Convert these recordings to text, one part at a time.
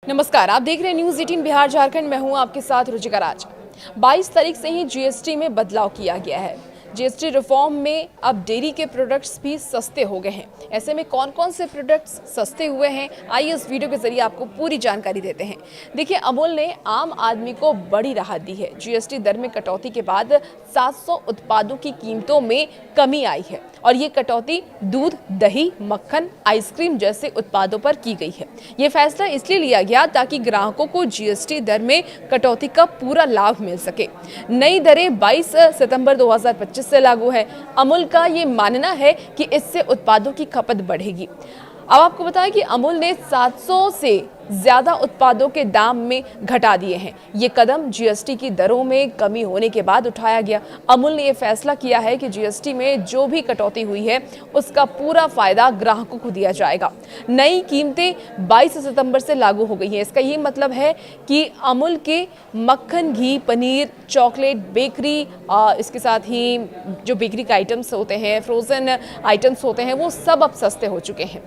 नमस्कार, आप देख रहे हैं न्यूज़ 18 बिहार झारखंड। मैं हूं आपके साथ रुचिका राज। 22 तारीख से ही जीएसटी में बदलाव किया गया है। जीएसटी रिफॉर्म में अब डेयरी के प्रोडक्ट्स भी सस्ते हो गए हैं। ऐसे में कौन कौन से प्रोडक्ट्स सस्ते हुए हैं, आइए इस वीडियो के जरिए आपको पूरी जानकारी देते हैं। देखिए, अमूल ने आम आदमी को बड़ी राहत दी है। जीएसटी दर में कटौती के बाद 700 उत्पादों की कीमतों में कमी आई है और ये कटौती दूध, दही, मक्खन, आइसक्रीम जैसे उत्पादों पर की गई है। ये फैसला इसलिए लिया गया ताकि ग्राहकों को जीएसटी दर में कटौती का पूरा लाभ मिल सके। नई दरें 22 सितंबर 2025 से लागू है। अमूल का ये मानना है कि इससे उत्पादों की खपत बढ़ेगी। अब आपको बताएं कि अमूल ने 700 से ज्यादा उत्पादों के दाम में घटा दिए हैं। ये कदम जीएसटी की दरों में कमी होने के बाद उठाया गया। अमूल ने यह फैसला किया है कि जीएसटी में जो भी कटौती हुई है उसका पूरा फायदा ग्राहकों को दिया जाएगा। नई कीमतें 22 सितंबर से लागू हो गई हैं। इसका ये मतलब है कि अमूल के मक्खन, घी, पनीर, चॉकलेट, बेकरी, इसके साथ ही जो बेकरी के आइटम्स होते हैं, फ्रोजन आइटम्स होते हैं, वो सब अब सस्ते हो चुके हैं।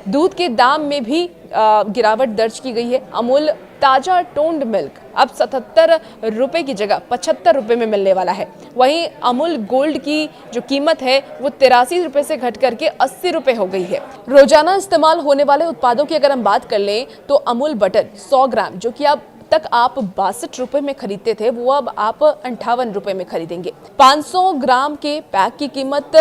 दूध के दाम में भी गिरावट दर्ज की गई है। अमूल ताजा टोन्ड मिल्क अब 77 रुपए की जगह 75 रुपए में मिलने वाला है। वहीं अमूल गोल्ड की जो कीमत है वो 83 रुपए से घट करके 80 रुपए हो गई है। रोजाना इस्तेमाल होने वाले उत्पादों की अगर हम बात कर लें तो अमूल बटर 100 ग्राम जो कि अब तक आप 62 रुपए में खरीदते थे, वो अब आप 58 रुपए में खरीदेंगे। 500 ग्राम के पैक की कीमत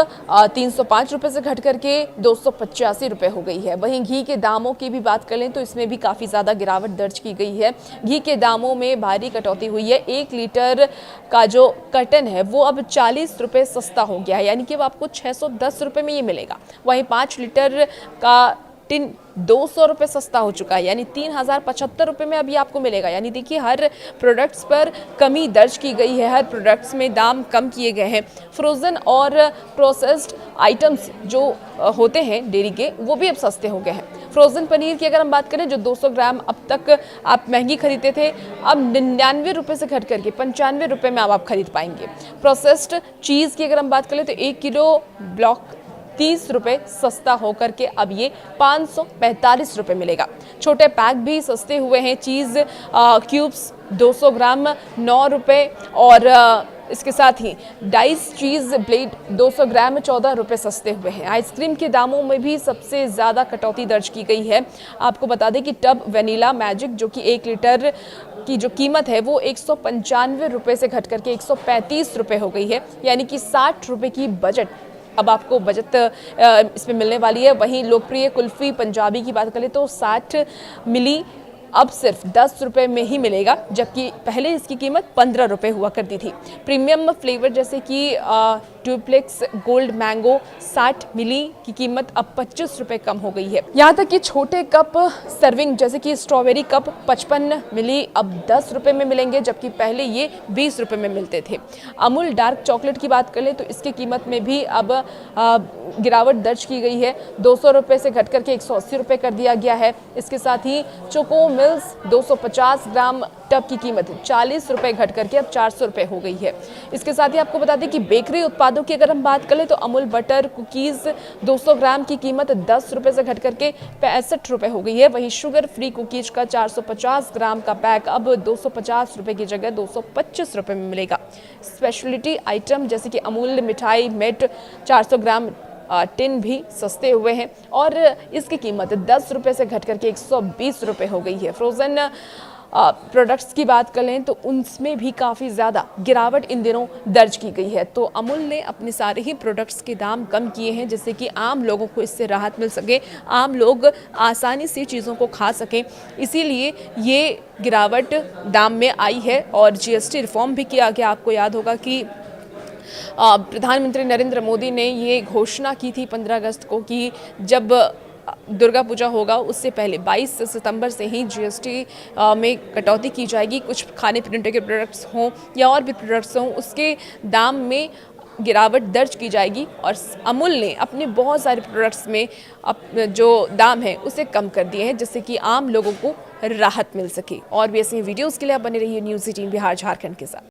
305 रुपए से घट करके 285 रुपए हो गई है। वहीं घी के दामों की भी बात कर लें तो इसमें भी काफी ज्यादा गिरावट दर्ज की गई है। घी के दामों में भारी कटौती हुई है। 1 लीटर का जो कटन है वो अब 40 रुपए सस्ता हो गया है, यानी कि अब आपको 610 रुपए में ये मिलेगा। वहीं 5 लीटर का टिन 200 रुपए सस्ता हो चुका है, यानी 3075 रुपए में अभी आपको मिलेगा। यानी देखिए, हर प्रोडक्ट्स पर कमी दर्ज की गई है, हर प्रोडक्ट्स में दाम कम किए गए हैं। फ्रोजन और प्रोसेस्ड आइटम्स जो होते हैं डेयरी के, वो भी अब सस्ते हो गए हैं। फ्रोजन पनीर की अगर हम बात करें, जो 200 ग्राम अब तक आप महंगी खरीदते थे, अब 99 रुपए से घट करके 95 रुपए में अब आप खरीद पाएंगे। प्रोसेस्ड चीज़ की अगर हम बात करें तो 1 किलो ब्लॉक 30 रुपए सस्ता होकर के अब ये 545 रुपए मिलेगा। छोटे पैक भी सस्ते हुए हैं। चीज़ क्यूब्स 200 ग्राम 9 रुपए और इसके साथ ही डाइस चीज़ ब्लेड 200 ग्राम 14 रुपए सस्ते हुए हैं। आइसक्रीम के दामों में भी सबसे ज़्यादा कटौती दर्ज की गई है। आपको बता दें कि टब वेनिला मैजिक जो कि 1 लीटर की जो कीमत है वो 195 रुपए से घट करके 135 रुपए हो गई है, यानी कि 60 रुपए की बजट अब आपको बचत इसमें मिलने वाली है। वहीं लोकप्रिय कुल्फी पंजाबी की बात करें तो 60 मिली अब सिर्फ 10 रुपए में ही मिलेगा, जबकि पहले इसकी कीमत 15 रुपए हुआ करती थी। प्रीमियम फ्लेवर जैसे कि डुप्लेक्स गोल्ड मैंगो 60 मिली की कीमत अब 25 रुपए कम हो गई है। यहाँ तक कि छोटे कप सर्विंग जैसे कि स्ट्रॉबेरी कप 55 मिली अब 10 रुपए में मिलेंगे, जबकि पहले ये 20 रुपए में मिलते थे। अमूल डार्क चॉकलेट की बात कर ले तो इसकी कीमत में भी अब गिरावट दर्ज की गई है। 200 रुपए से घट करके 180 रुपए कर दिया गया है। इसके साथ ही चोको मिल्स 250 ग्राम टब की कीमत 40 रुपए घट करके अब 400 रुपए हो गई है। इसके साथ ही आपको बता दें कि बेकरी उत्पादों की अगर हम बात करें तो अमूल बटर कुकीज 200 ग्राम की कीमत 10 रुपए से घट करके 65 रुपए हो गई है। वहीं शुगर फ्री कुकीज का 450 ग्राम का पैक अब 250 रुपए की जगह 225 रुपए में मिलेगा। स्पेशलिटी आइटम जैसे कि अमूल मिठाई मेट 400 ग्राम टिन भी सस्ते हुए हैं और इसकी कीमत 10 रुपए से घट करके 120 रुपए हो गई है। फ्रोजन प्रोडक्ट्स की बात कर लें तो उनमें भी काफ़ी ज़्यादा गिरावट इन दिनों दर्ज की गई है। तो अमूल ने अपने सारे ही प्रोडक्ट्स के दाम कम किए हैं जिससे कि आम लोगों को इससे राहत मिल सके, आम लोग आसानी से चीज़ों को खा सकें। इसीलिए ये गिरावट दाम में आई है और जीएसटी रिफॉर्म भी किया गया। आपको याद होगा कि प्रधानमंत्री नरेंद्र मोदी ने ये घोषणा की थी 15 अगस्त को कि जब दुर्गा पूजा होगा उससे पहले 22 सितंबर से ही जीएसटी में कटौती की जाएगी। कुछ खाने पीने के प्रोडक्ट्स हों या और भी प्रोडक्ट्स हों, उसके दाम में गिरावट दर्ज की जाएगी और अमूल ने अपने बहुत सारे प्रोडक्ट्स में जो दाम है उसे कम कर दिए हैं जिससे कि आम लोगों को राहत मिल सके। और भी ऐसी वीडियोज़ के लिए आप बने रहिए न्यूज़ 18 बिहार झारखंड के साथ।